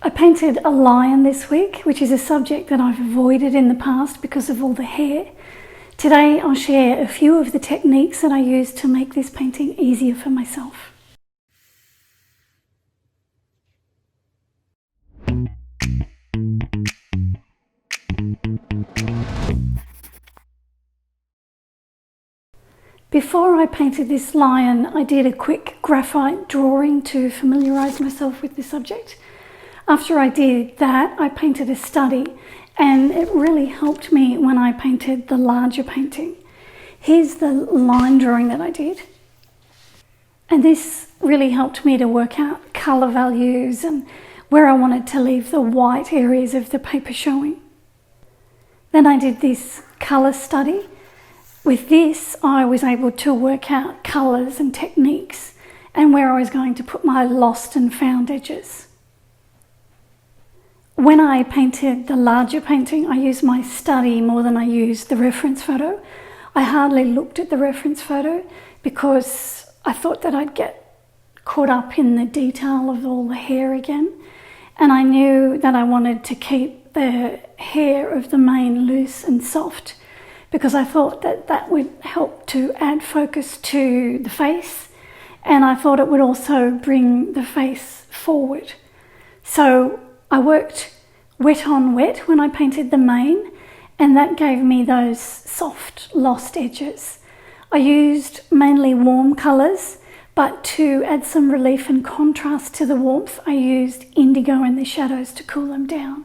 I painted a lion this week, which is a subject that I've avoided in the past because of all the hair. Today I'll share a few of the techniques that I used to make this painting easier for myself. Before I painted this lion, I did a quick graphite drawing to familiarise myself with the subject. After I did that, I painted a study, and it really helped me when I painted the larger painting. Here's the line drawing that I did. And this really helped me to work out colour values and where I wanted to leave the white areas of the paper showing. Then I did this colour study. With this, I was able to work out colours and techniques and where I was going to put my lost and found edges. When I painted the larger painting, I used my study more than I used the reference photo. I hardly looked at the reference photo because I thought that I'd get caught up in the detail of all the hair again. And I knew that I wanted to keep the hair of the mane loose and soft because I thought that that would help to add focus to the face, and I thought it would also bring the face forward. So I worked wet on wet when I painted the mane, and that gave me those soft lost edges. I used mainly warm colours, but to add some relief and contrast to the warmth, I used indigo in the shadows to cool them down.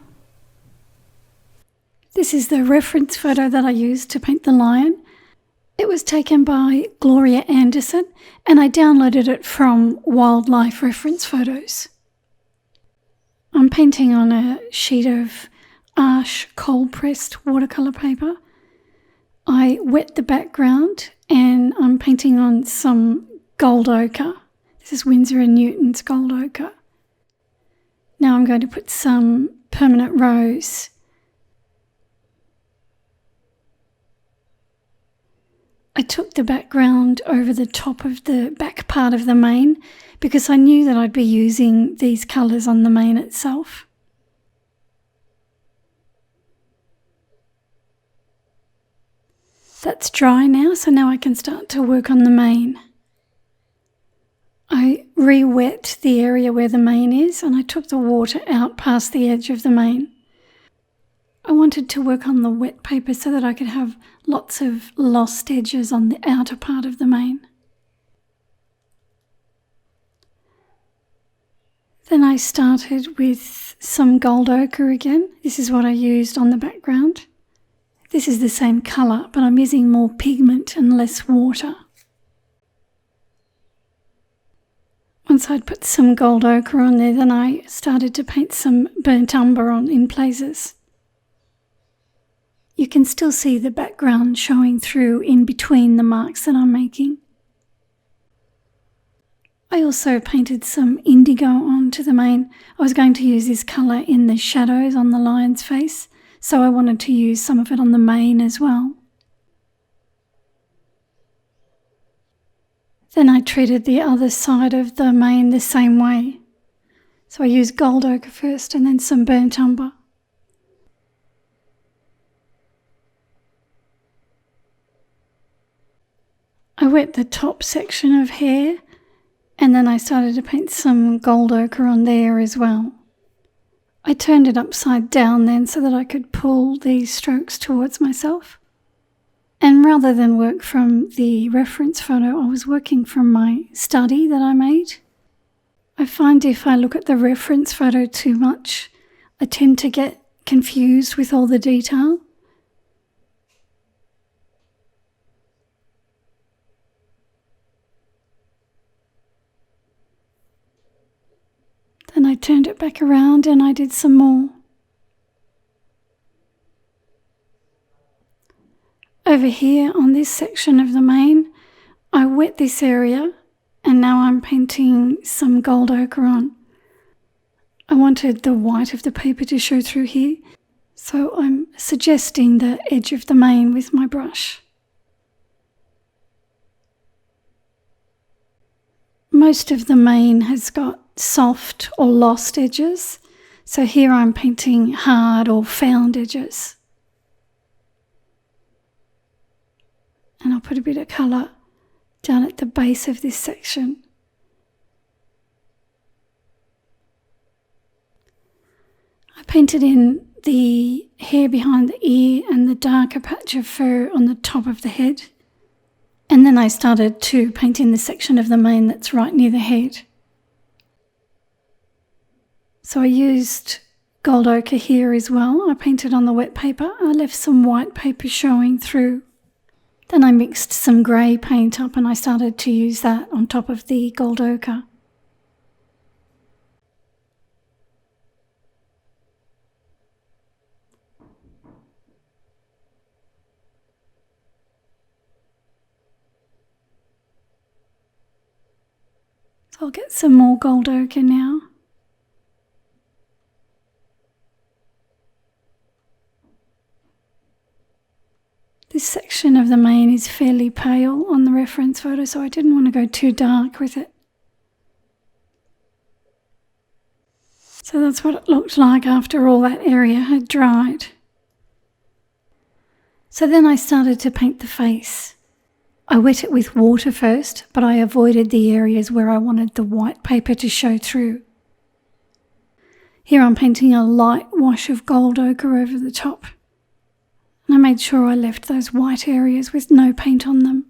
This is the reference photo that I used to paint the lion. It was taken by Gloria Anderson, and I downloaded it from Wildlife Reference Photos. I'm painting on a sheet of Arches cold-pressed watercolour paper. I wet the background and I'm painting on some gold ochre. This is Winsor & Newton's gold ochre. Now I'm going to put some permanent rose. I took the background over the top of the back part of the mane because I knew that I'd be using these colours on the mane itself. That's dry now, so now I can start to work on the mane. I re-wet the area where the mane is, and I took the water out past the edge of the mane. I wanted to work on the wet paper so that I could have lots of lost edges on the outer part of the mane. Then I started with some gold ochre again. This is what I used on the background. This is the same colour, but I'm using more pigment and less water. Once I'd put some gold ochre on there, then I started to paint some burnt umber on in places. You can still see the background showing through in between the marks that I'm making. I also painted some indigo onto the mane. I was going to use this colour in the shadows on the lion's face, so I wanted to use some of it on the mane as well. Then I treated the other side of the mane the same way. So I used gold ochre first and then some burnt umber. I wet the top section of hair and then I started to paint some gold ochre on there as well. I turned it upside down then so that I could pull these strokes towards myself. And rather than work from the reference photo, I was working from my study that I made. I find if I look at the reference photo too much, I tend to get confused with all the detail. Then I turned it back around and I did some more. Over here on this section of the mane, I wet this area and now I'm painting some gold ochre on. I wanted the white of the paper to show through here, so I'm suggesting the edge of the mane with my brush. Most of the mane has got soft or lost edges, So here I'm painting hard or found edges. And I'll put a bit of colour down at the base of this section. I painted in the hair behind the ear and the darker patch of fur on the top of the head. And then I started to paint in the section of the mane that's right near the head. So I used gold ochre here as well. I painted on the wet paper. I left some white paper showing through. Then I mixed some grey paint up and I started to use that on top of the gold ochre. So I'll get some more gold ochre now. This section of the mane is fairly pale on the reference photo, so I didn't want to go too dark with it. So that's what it looked like after all that area had dried. So then I started to paint the face. I wet it with water first, but I avoided the areas where I wanted the white paper to show through. Here I'm painting a light wash of gold ochre over the top. And I made sure I left those white areas with no paint on them.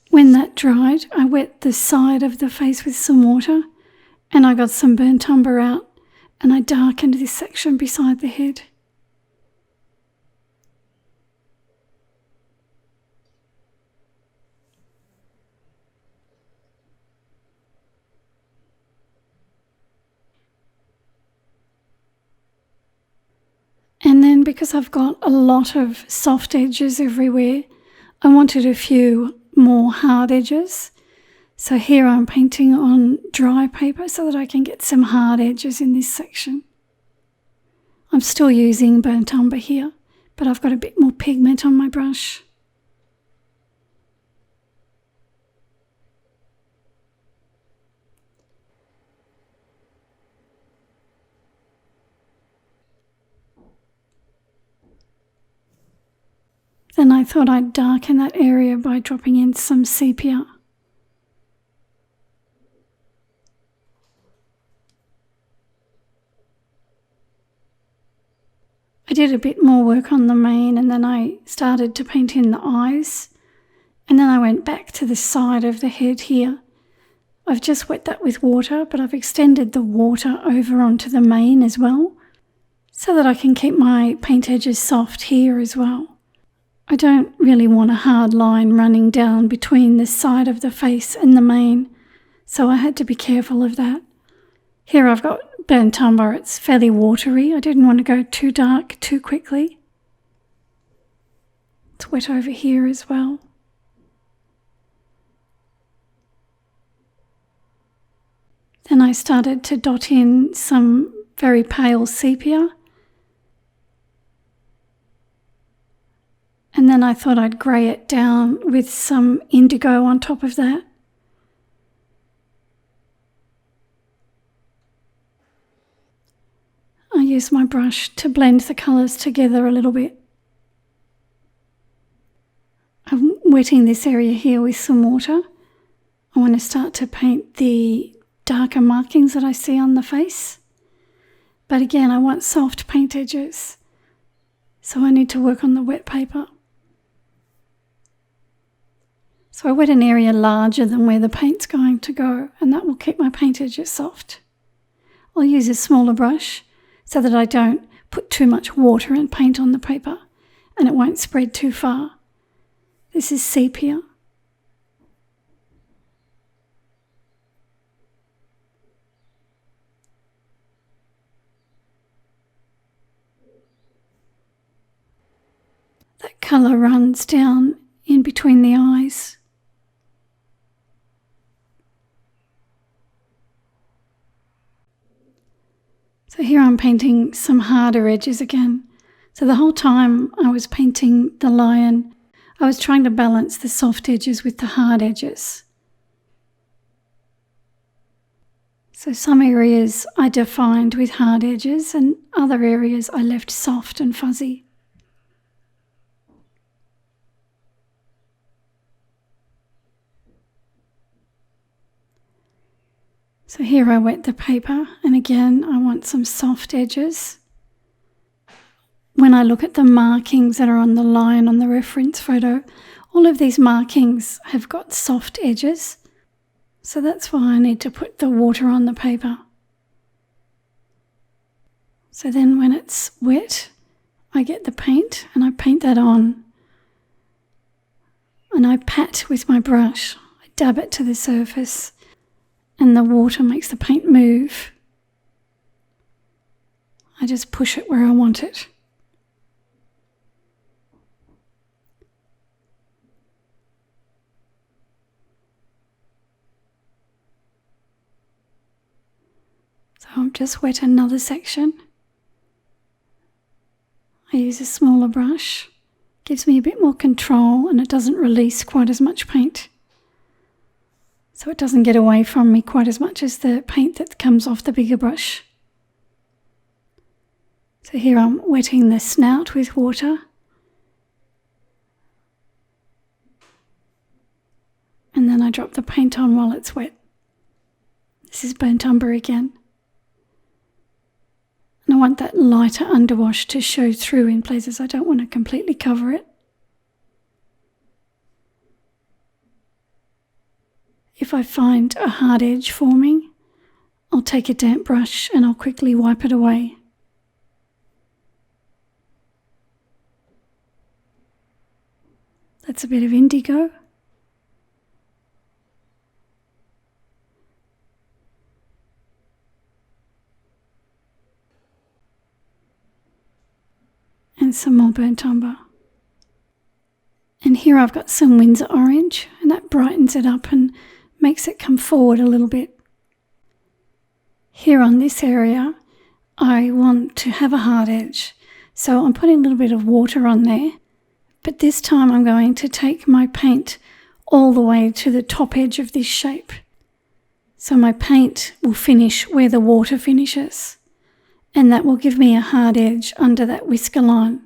When that dried, I wet the side of the face with some water and I got some burnt umber out and I darkened this section beside the head. And then because I've got a lot of soft edges everywhere, I wanted a few more hard edges. So here I'm painting on dry paper so that I can get some hard edges in this section. I'm still using burnt umber here, but I've got a bit more pigment on my brush. Then I thought I'd darken that area by dropping in some sepia. I did a bit more work on the mane and then I started to paint in the eyes. And then I went back to the side of the head here. I've just wet that with water, but I've extended the water over onto the mane as well, so that I can keep my paint edges soft here as well. I don't really want a hard line running down between the side of the face and the mane, so I had to be careful of that. Here I've got burnt umber, it's fairly watery. I didn't want to go too dark too quickly. It's wet over here as well. Then I started to dot in some very pale sepia. And then I thought I'd grey it down with some indigo on top of that. I use my brush to blend the colours together a little bit. I'm wetting this area here with some water. I want to start to paint the darker markings that I see on the face. But again, I want soft paint edges, so I need to work on the wet paper. So I wet an area larger than where the paint's going to go, and that will keep my paint edges soft. I'll use a smaller brush so that I don't put too much water and paint on the paper and it won't spread too far. This is sepia. That colour runs down in between the eyes. So here I'm painting some harder edges again. So the whole time I was painting the lion, I was trying to balance the soft edges with the hard edges. So some areas I defined with hard edges and other areas I left soft and fuzzy. So here I wet the paper, and again I want some soft edges. When I look at the markings that are on the line on the reference photo, all of these markings have got soft edges. So that's why I need to put the water on the paper. So then when it's wet, I get the paint and I paint that on. And I pat with my brush, I dab it to the surface, and the water makes the paint move. I just push it where I want it. So I'll just wet another section. I use a smaller brush. Gives me a bit more control and it doesn't release quite as much paint. So it doesn't get away from me quite as much as the paint that comes off the bigger brush. So here I'm wetting the snout with water. And then I drop the paint on while it's wet. This is burnt umber again. And I want that lighter underwash to show through in places. I don't want to completely cover it. If I find a hard edge forming, I'll take a damp brush and I'll quickly wipe it away. That's a bit of indigo. And some more burnt umber. And here I've got some Windsor orange, and that brightens it up and makes it come forward a little bit. Here on this area, I want to have a hard edge, so I'm putting a little bit of water on there, but this time I'm going to take my paint all the way to the top edge of this shape. So my paint will finish where the water finishes. And that will give me a hard edge under that whisker line.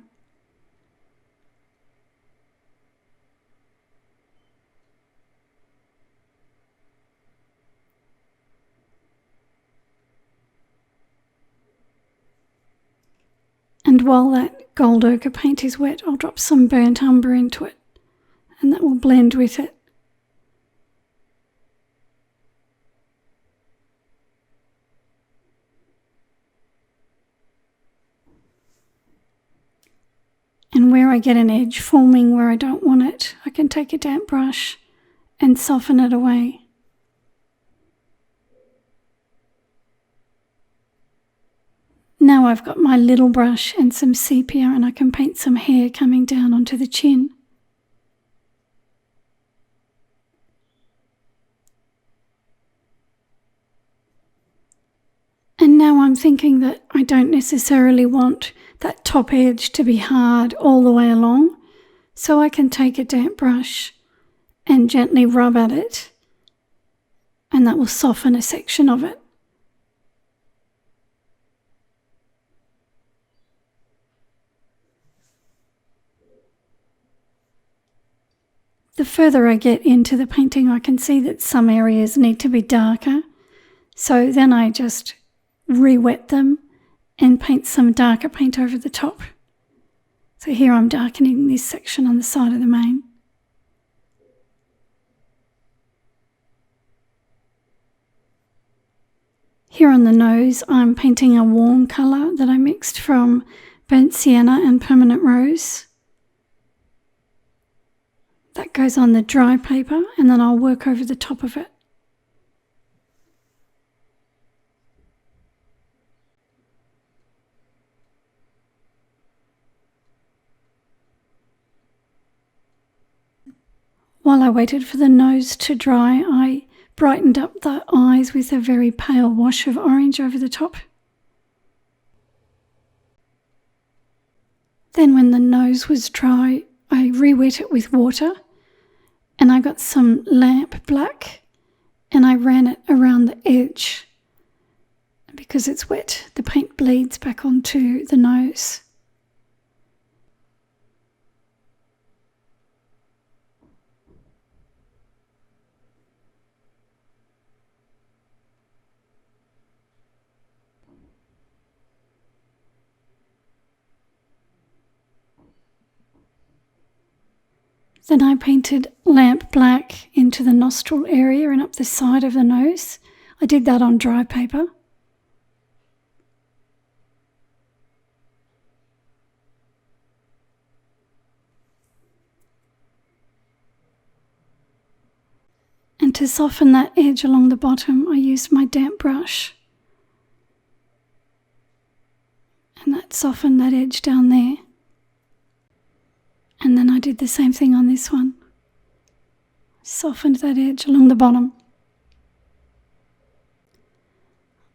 And while that gold ochre paint is wet, I'll drop some burnt umber into it, and that will blend with it. And where I get an edge forming where I don't want it, I can take a damp brush and soften it away. Now I've got my little brush and some sepia, and I can paint some hair coming down onto the chin. And now I'm thinking that I don't necessarily want that top edge to be hard all the way along, so I can take a damp brush and gently rub at it, and that will soften a section of it. The further I get into the painting, I can see that some areas need to be darker, so then I just re-wet them and paint some darker paint over the top. So here I'm darkening this section on the side of the mane. Here on the nose, I'm painting a warm colour that I mixed from burnt sienna and permanent rose. That goes on the dry paper, and then I'll work over the top of it. While I waited for the nose to dry, I brightened up the eyes with a very pale wash of orange over the top. Then when the nose was dry, I re-wet it with water, and I got some lamp black and I ran it around the edge because it's wet, the paint bleeds back onto the nose. Then I painted lamp black into the nostril area and up the side of the nose. I did that on dry paper. And to soften that edge along the bottom, I used my damp brush. And that softened that edge down there. And then I did the same thing on this one. Softened that edge along the bottom.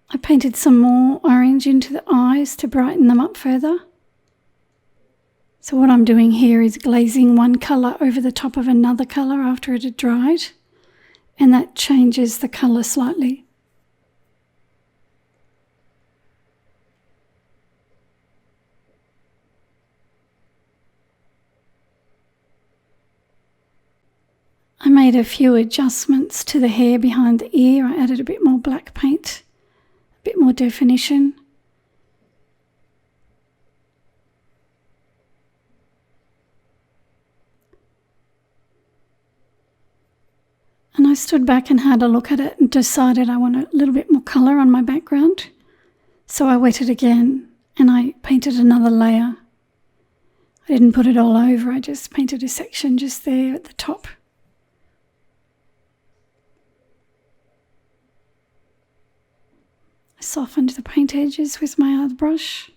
I painted some more orange into the eyes to brighten them up further. So what I'm doing here is glazing one colour over the top of another colour after it had dried, and that changes the colour slightly. I made a few adjustments to the hair behind the ear. I added a bit more black paint, a bit more definition. And I stood back and had a look at it and decided I want a little bit more colour on my background. So I wet it again and I painted another layer. I didn't put it all over, I just painted a section just there at the top. Softened the paint edges with my other brush.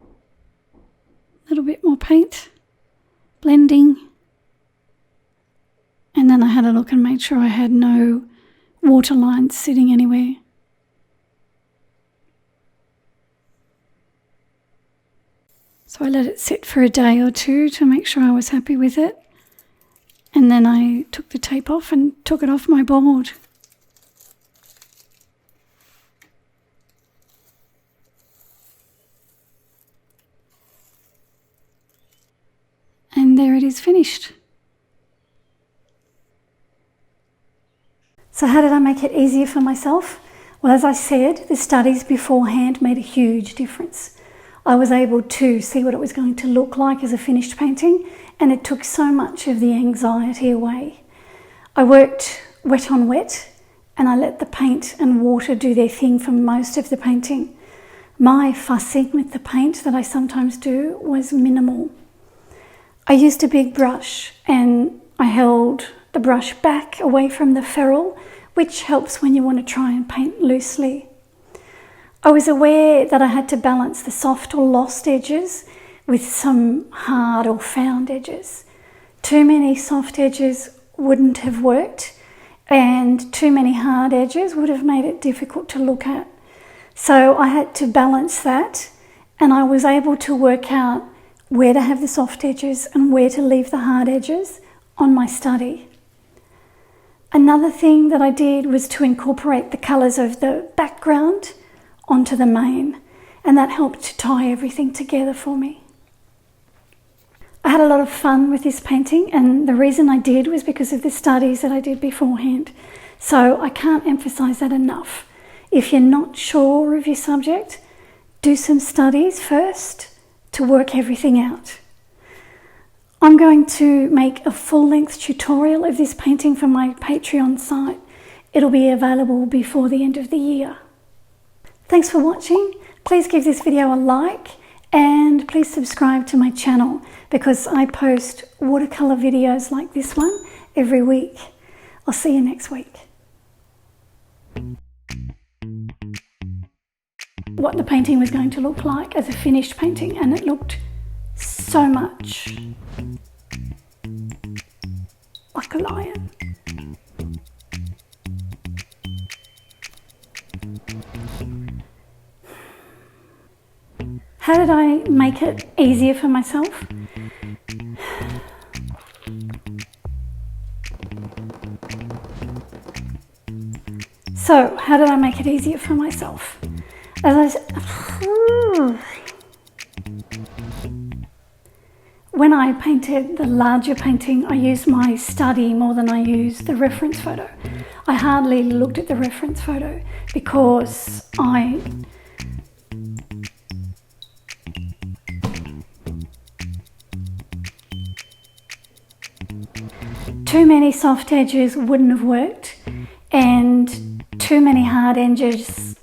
A little bit more paint, blending. And then I had a look and made sure I had no water lines sitting anywhere. So I let it sit for a day or two to make sure I was happy with it. And then I took the tape off and took it off my board. And there it is, finished. So how did I make it easier for myself? Well, as I said, the studies beforehand made a huge difference. I was able to see what it was going to look like as a finished painting, and it took so much of the anxiety away. I worked wet on wet, and I let the paint and water do their thing for most of the painting. My fussing with the paint that I sometimes do was minimal. I used a big brush and I held the brush back away from the ferrule, which helps when you want to try and paint loosely. I was aware that I had to balance the soft or lost edges with some hard or found edges. Too many soft edges wouldn't have worked, and too many hard edges would have made it difficult to look at. So I had to balance that, and I was able to work out where to have the soft edges and where to leave the hard edges on my study. Another thing that I did was to incorporate the colours of the background onto the main, and that helped to tie everything together for me. I had a lot of fun with this painting, and the reason I did was because of the studies that I did beforehand. So I can't emphasise that enough. If you're not sure of your subject, do some studies first to work everything out. I'm going to make a full-length tutorial of this painting for my Patreon site. It'll be available before the end of the year. Thanks for watching. Please give this video a like and please subscribe to my channel because I post watercolour videos like this one every week. I'll see you next week. What the painting was going to look like as a finished painting, and it looked so much like a lion. How did I make it easier for myself? So So how did I make it easier for myself? As I said, when I painted the larger painting, I used my study more than I used the reference photo. I hardly looked at the reference photo because too many soft edges wouldn't have worked, and too many hard edges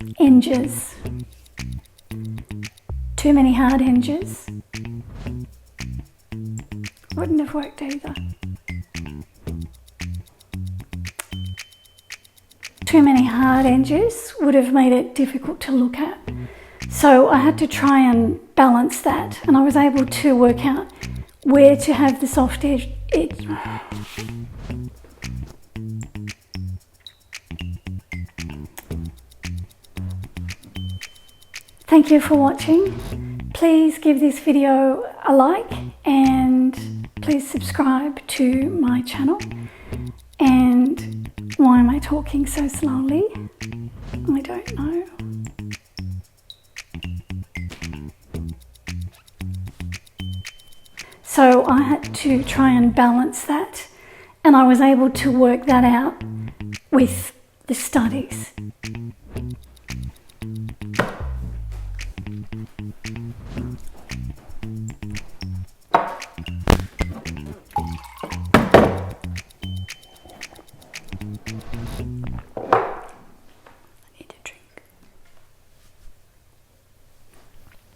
wouldn't have worked either. Too many hard edges would have made it difficult to look at. So I had to try and balance that, and I was able to work out where to have the soft edge. Thank you for watching. Please give this video a like and please subscribe to my channel. And why am I talking so slowly? I don't know. So I had to try and balance that, and I was able to work that out with the studies.